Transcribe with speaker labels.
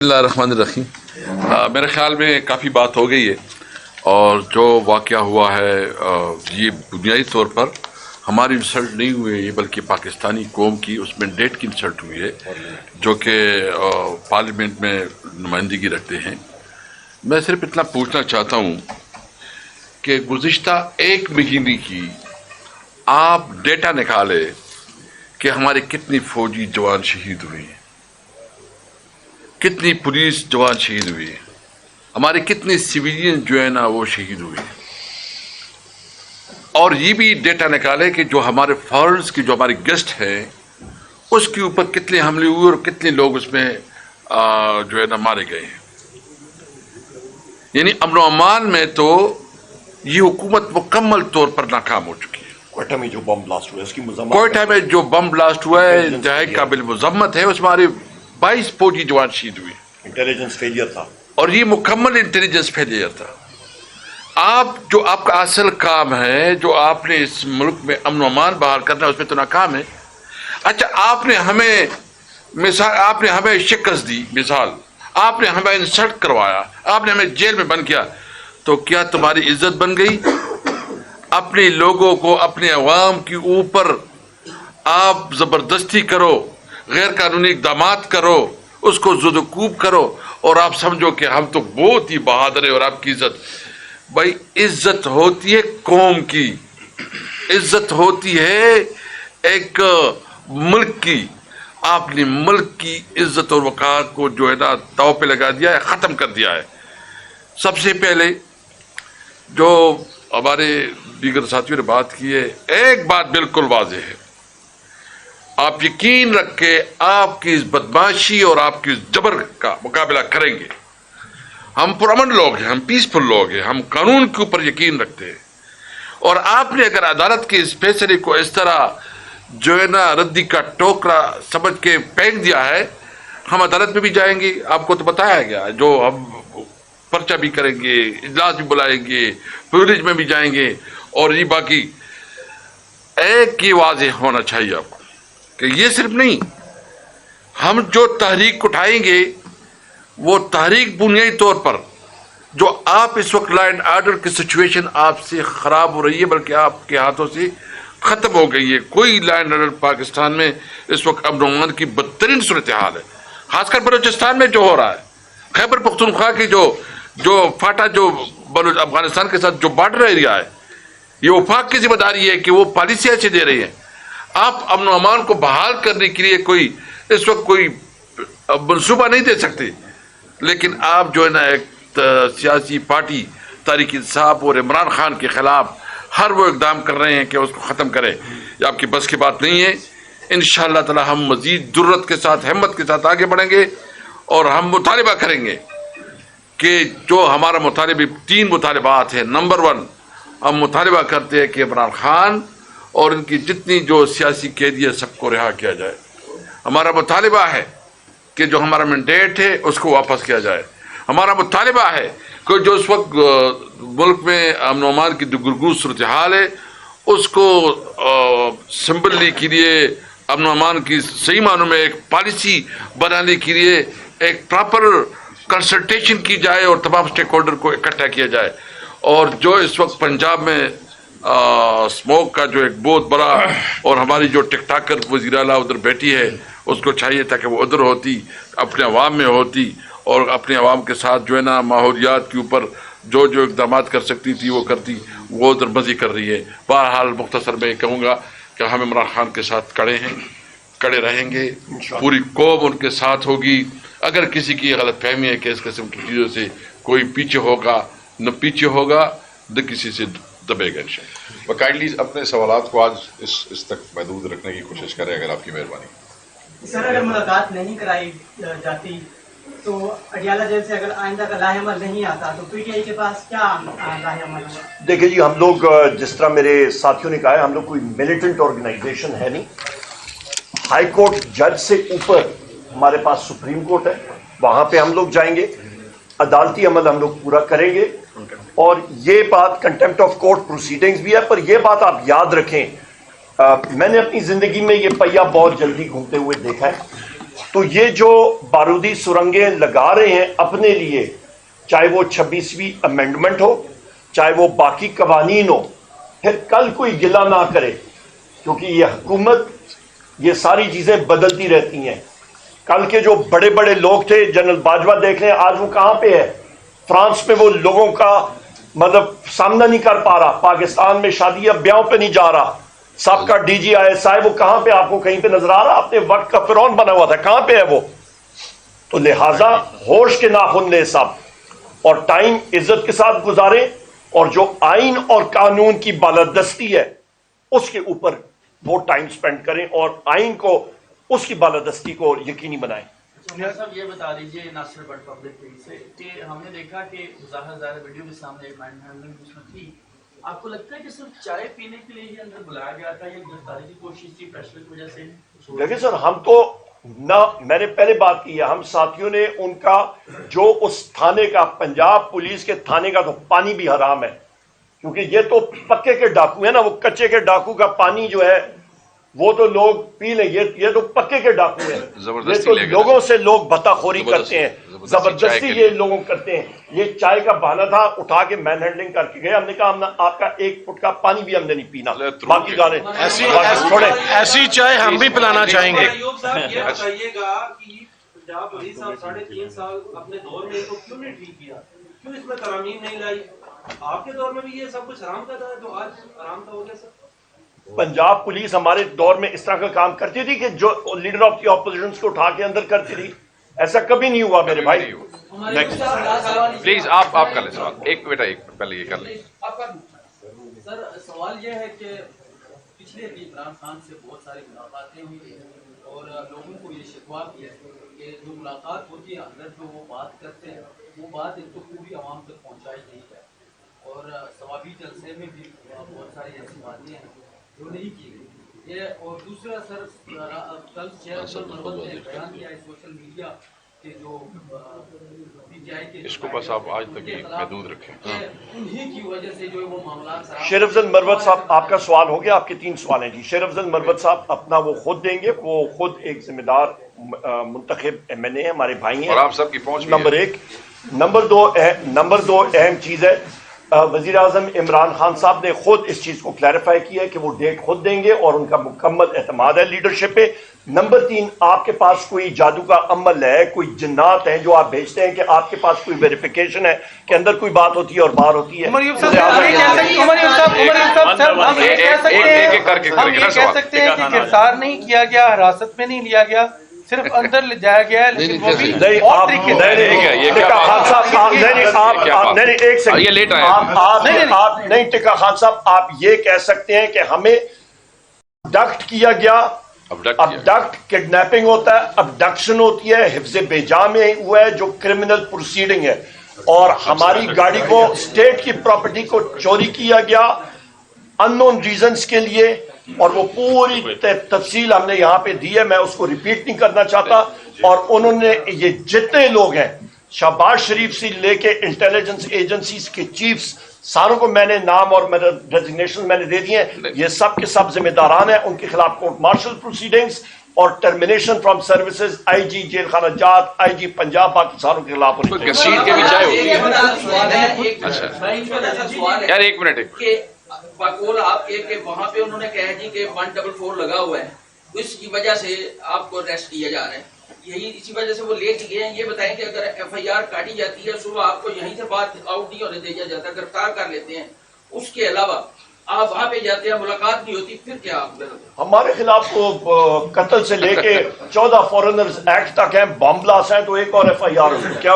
Speaker 1: اللہ الرحمن الرحیم. میرے خیال میں کافی بات ہو گئی ہے اور جو واقعہ ہوا ہے یہ بنیادی طور پر ہماری انسلٹ نہیں ہوئی ہے بلکہ پاکستانی قوم کی اس مینڈیٹ کی انسلٹ ہوئی ہے جو کہ پارلیمنٹ میں نمائندگی رکھتے ہیں. میں صرف اتنا پوچھنا چاہتا ہوں کہ گزشتہ ایک مہینے کی آپ ڈیٹا نکالے کہ ہمارے کتنی فوجی جوان شہید ہوئے ہیں, کتنی پولیس جوان شہید ہوئی ہیں, ہمارے کتنے سویلین جو ہے نا وہ شہید ہوئے ہیں. اور یہ بھی ڈیٹا نکالے کہ جو ہمارے فارنز کی جو ہمارے گیسٹ ہیں اس کے اوپر کتنے حملے ہوئے اور کتنے لوگ اس میں جو ہے نا مارے گئے ہیں. یعنی امن و امان میں تو یہ حکومت مکمل طور پر ناکام ہو چکی ہے.
Speaker 2: کوئٹہ میں جو بم بلاسٹ ہوا ہے اس کی مذمت,
Speaker 1: کوئٹہ میں جو بم بلاسٹ ہوا ہے انتہائی قابل مذمت ہے. اس میں ہمارے 22 فوجی جوان شہید ہوئے.
Speaker 2: انٹیلیجنس فیلئر تھا
Speaker 1: اور یہ مکمل انٹیلیجنس فیلئر تھا. آپ کا اصل کام ہے جو آپ نے اس ملک میں امن و امان بحال کرنا ہے اس میں تو ناکام ہے. اچھا آپ نے ہمیں شکست دی, مثال آپ نے ہمیں انسلٹ کروایا, آپ نے ہمیں جیل میں بند کیا, تو کیا تمہاری عزت بن گئی؟ اپنے لوگوں کو اپنے عوام کے اوپر آپ زبردستی کرو, غیر قانونی اقدامات کرو, اس کو زد و کوب کرو اور آپ سمجھو کہ ہم تو بہت ہی بہادر ہیں اور آپ کی عزت. بھائی عزت ہوتی ہے قوم کی, عزت ہوتی ہے ایک ملک کی. آپ نے ملک کی عزت اور وقار کو جو ہے نا داؤ پہ لگا دیا ہے, ختم کر دیا ہے. سب سے پہلے جو ہمارے دیگر ساتھیوں نے بات کی ہے, ایک بات بالکل واضح ہے, آپ یقین رکھ کے آپ کی اس بدماشی اور آپ کی اس جبر کا مقابلہ کریں گے. ہم پرامن لوگ ہیں, ہم پیسفل لوگ ہیں, ہم قانون کے اوپر یقین رکھتے ہیں. اور آپ نے اگر عدالت کے اس فیصلے کو اس طرح جو ہے نا ردی کا ٹوکرا سمجھ کے پھینک دیا ہے, ہم عدالت میں بھی جائیں گے, آپ کو تو بتایا گیا, جو ہم پرچہ بھی کریں گے, اجلاس بھی بلائیں گے, پولیس میں بھی جائیں گے. اور یہ باقی ایک ہی واضح ہونا چاہیے آپ کو کہ یہ صرف نہیں, ہم جو تحریک اٹھائیں گے وہ تحریک بنیادی طور پر جو آپ اس وقت لا اینڈ آرڈر کی سچویشن آپ سے خراب ہو رہی ہے بلکہ آپ کے ہاتھوں سے ختم ہو گئی ہے. کوئی لا اینڈ آرڈر پاکستان میں اس وقت امن و امان کی بدترین صورتحال ہے, خاص کر بلوچستان میں جو ہو رہا ہے. خیبر پختونخوا کی جو فاٹا جو افغانستان کے ساتھ جو بارڈر ایریا ہے, یہ وفاق کی ذمہ داری ہے کہ وہ پالیسی ایسے دے رہی ہے. آپ امن و امان کو بحال کرنے کے لیے اس وقت کوئی منصوبہ نہیں دے سکتے, لیکن آپ جو ہے نا ایک سیاسی پارٹی تحریک انصاف اور عمران خان کے خلاف ہر وہ اقدام کر رہے ہیں کہ اس کو ختم کریں. یہ آپ کی بس کی بات نہیں ہے. انشاءاللہ تعالی ہم مزید جرت کے ساتھ, ہمت کے ساتھ آگے بڑھیں گے اور ہم مطالبہ کریں گے کہ جو ہمارا مطالبہ 3 مطالبات ہیں. نمبر 1, ہم مطالبہ کرتے ہیں کہ عمران خان اور ان کی جتنی جو سیاسی قیدی ہے سب کو رہا کیا جائے. ہمارا مطالبہ ہے کہ جو ہمارا مینڈیٹ ہے اس کو واپس کیا جائے. ہمارا مطالبہ ہے کہ جو اس وقت ملک میں امن و امان کی گرگوں صورتحال ہے اس کو سمبلنے کے لیے, امن و امان کی صحیح معنوں میں ایک پالیسی بنانے کے لیے ایک پراپر کنسلٹیشن کی جائے اور تمام اسٹیک ہولڈر کو اکٹھا کیا جائے. اور جو اس وقت پنجاب میں اسموک کا جو ایک بہت بڑا, اور ہماری جو ٹک ٹاکر وزیر اعلیٰ ادھر بیٹھی ہے اس کو چاہیے تھا کہ وہ ادھر ہوتی, اپنے عوام میں ہوتی اور اپنے عوام کے ساتھ جو ہے نا ماحولیات کے اوپر جو اقدامات کر سکتی تھی وہ کرتی. وہ ادھر مزید کر رہی ہے. بہرحال مختصر میں کہوں گا کہ ہم عمران خان کے ساتھ کڑے رہیں گے, پوری قوم ان کے ساتھ ہوگی. اگر کسی کی غلط فہمی ہے کہ اس قسم کی چیزوں سے کوئی پیچھے ہوگا, نہ کسی سے دبے گا انشاءاللہ.
Speaker 3: کائنڈلی اپنے سوالات کو آج اس تک محدود رکھنے کی کوشش کریں اگر آپ کی مہربانی.
Speaker 4: سر اگر ملاقات نہیں کرائی جاتی تو اڈیالہ جیل سے اگر آئندہ کا لاہ عمل نہیں آتا تو پی ٹی آئی کے پاس کیا لاہ عمل ہے؟
Speaker 2: دیکھیں جی, ہم لوگ جس طرح میرے ساتھیوں نے کہا ہے, ہم لوگ کوئی ملیٹنٹ آرگنائزیشن ہے نہیں. ہائی کورٹ جج سے اوپر ہمارے پاس سپریم کورٹ ہے, وہاں پہ ہم لوگ جائیں گے, عدالتی عمل ہم لوگ پورا کریں گے. اور یہ بات کنٹمپٹ آف کورٹ پروسیڈنگز بھی ہے, پر یہ بات آپ یاد رکھیں, میں نے اپنی زندگی میں یہ پہیا بہت جلدی گھومتے ہوئے دیکھا ہے. تو یہ جو بارودی سرنگیں لگا رہے ہیں اپنے لیے، چاہے وہ 26ویں امینڈمنٹ ہو، چاہے وہ باقی قوانین ہو، پھر کل کوئی گلہ نہ کرے، کیونکہ یہ حکومت یہ ساری چیزیں بدلتی رہتی ہیں۔ کل کے جو بڑے بڑے لوگ تھے، جنرل باجوہ دیکھ لیں آج وہ کہاں پہ ہے، فرانس میں وہ لوگوں کا مطلب سامنا نہیں کر پا رہا، پاکستان میں شادی اب بیاہوں پہ نہیں جا رہا، سب کا D G I S I وہ کہاں پہ آپ کو کہیں پہ نظر آ رہا؟ اپنے وقت کا فرعون بنا ہوا تھا، کہاں پہ ہے وہ؟ تو لہٰذا ہوش کے ناخن لے سب، اور ٹائم عزت کے ساتھ گزاریں، اور جو آئین اور قانون کی بالادستی ہے اس کے اوپر وہ ٹائم سپینڈ کریں، اور آئین کو اس کی بالادستی کو یقینی بنائیں۔
Speaker 5: عمر صاحب یہ بتا دیجیے ناصر بٹ پبلک ٹی وی سے کہ ہم نے دیکھا کہ ظاہر ویڈیو کے سامنے ایک مائنڈ ہینڈلنگ اس میں تھی، آپ کو لگتا ہے کہ صرف چائے پینے کے لیے ہی اندر بلایا گیا تھا یا گرفتاری کی کوشش تھی پریشر کی وجہ سے؟
Speaker 2: دیکھیں سر، ہم تو نہ، میں نے پہلے بات کی ہے، ہم ساتھیوں نے ان کا جو اس تھانے کا، پنجاب پولیس کے تھانے کا تو پانی بھی حرام ہے، کیونکہ یہ تو پکے کے ڈاکو ہیں نا، وہ کچے کے ڈاکو کا پانی جو ہے وہ تو لوگ پی لیں، یہ تو پکے کے ڈاکو ہیں، یہ تو لوگوں سے لوگ بھتا خوری کرتے ہیں، زبردستی یہ لوگوں کرتے ہیں۔ یہ چائے کا بہانہ تھا، اٹھا کے مین ہینڈلنگ کر کے گئے، ہم نے کہا ہم آپ کا ایک فٹ کا پانی بھی ہم نے نہیں پینا، باقی گانے
Speaker 6: ایسی چائے ہم بھی پلانا چاہیں گے۔
Speaker 7: ایوب صاحب یہ بتائیے گا کہ پنجاب وزیر صاحب 3.5 سال اپنے دور میں تو کیوں نہیں ٹھیک کیا، کیوں اس میں ترامیم نہیں لائی؟ آپ کے دور میں بھی یہ سب کچھ حرام کا تھا تو آج حرام کا ہو گیا سر؟
Speaker 2: پنجاب پولیس ہمارے دور میں اس طرح کا کام کرتی تھی کہ جو لیڈر آف دی اپوزیشن کو اٹھا کے اندر کرتی تھی، ایسا کبھی نہیں ہوا میرے بھائی۔
Speaker 3: پلیز آپ کر لیں سوال، ایک بیٹا ایک پہلے یہ کر لیں۔
Speaker 5: سر سوال یہ ہے کہ پچھلے بھی عمران خان سے بہت ساری ملاقاتیں ہوئی اور لوگوں کو یہ شکوہ کیا ہے کہ جو ملاقات ہوتی ہے اندر جو وہ بات کرتے ہیں وہ بات ایک تو پوری عوام تک پہنچائی نہیں ہے، اور ثوابی جلسے میں بھی بہت ساری ایسی باتیں ہیں جو نہیں کی گئی یہ، اور دوسرا سر کل چیئرمین مربت نے بیان کیا ہے سوشل میڈیا کے جو پی ٹی آئی کے،
Speaker 3: اس کو بس آپ آج تک یہ محدود رکھیں۔
Speaker 5: انہی کی وجہ سے جو وہ معاملات
Speaker 2: شیر افضل مروت صاحب آپ کا سوال ہو گیا، آپ کے 3 سوال ہیں جی۔ شیر افضل مروت صاحب اپنا وہ خود دیں گے، وہ خود ایک ذمہ دار منتخب ایم این اے ہمارے بھائی ہیں،
Speaker 3: اور آپ سب کی پہنچ بھی ہے۔
Speaker 2: نمبر 1۔ نمبر 2 اہم چیز ہے، وزیر اعظم عمران خان صاحب نے خود اس چیز کو کلیریفائی کیا ہے کہ وہ ڈیٹ خود دیں گے اور ان کا مکمل اعتماد ہے لیڈرشپ پہ۔ نمبر 3، آپ کے پاس کوئی جادو کا عمل ہے، کوئی جنات ہیں جو آپ بھیجتے ہیں کہ آپ کے پاس کوئی ویریفیکیشن ہے کہ اندر کوئی بات ہوتی ہے اور باہر ہوتی ہے؟
Speaker 6: ہم یہ کہہ سکتے ہیں کہ گرفتار نہیں کیا گیا، حراست میں نہیں لیا گیا، صرف اندر لے جایا گیا ہے، لیکن وہ بھی بہت طریقے
Speaker 2: نہیں ٹکا خان صاحب، آپ یہ کہہ سکتے ہیں کہ ہمیں ابڈکٹ کیا گیا، ابڈکٹ کڈنیپنگ ہوتا ہے، ابڈکشن ہوتی ہے، حفظ بیجا میں ہوا ہے جو کرمنل پروسیڈنگ ہے، اور ہماری گاڑی کو اسٹیٹ کی پراپرٹی کو چوری کیا گیا ان نون ریزنز کے لیے، اور وہ پوری تفصیل ہم نے یہاں پہ دی ہے، میں اس کو ریپیٹ نہیں کرنا چاہتا۔ اور انہوں نے یہ جتنے لوگ ہیں شہباز شریف سے لے کے انٹیلیجنس ایجنسیز کے چیفز ساروں کو میں نے نام اور ڈیزگنیشن میں نے دے دیے ہیں، یہ سب کے سب ذمہ داران ہیں، ان کے خلاف کورٹ مارشل پروسیڈنگز اور termination from services, I G جیل خانہ جات، آئی جی پنجاب، باقی ساروں کے خلاف ہونی چاہیے۔
Speaker 3: کثیر کے بھی چاہے ہوگی۔ یار ایک منٹ
Speaker 8: بقول آپ کے کہ وہاں پہ انہوں نے کہا جی کہ 144 لگا ہوا ہے، اس کی وجہ سے آپ کو اریسٹ کیا جا رہا ہے، یہی اسی وجہ سے وہ لے کے گئے ہیں۔ یہ بتائیں کہ اگر ایف آئی آر کاٹی جاتی ہے صبح آپ کو یہیں سے بات آؤٹ نہیں ہونے دیا جاتا، گرفتار کر لیتے ہیں، اس کے علاوہ آپ وہاں پہ جاتے ہیں ملاقات نہیں ہوتی، پھر کیا آپ
Speaker 2: ہمارے خلاف تو قتل سے لے کے 14 فورنرز ایکٹ تک ہیں، بم بلاس ہیں، تو ایک اور ایف آئی آر کیا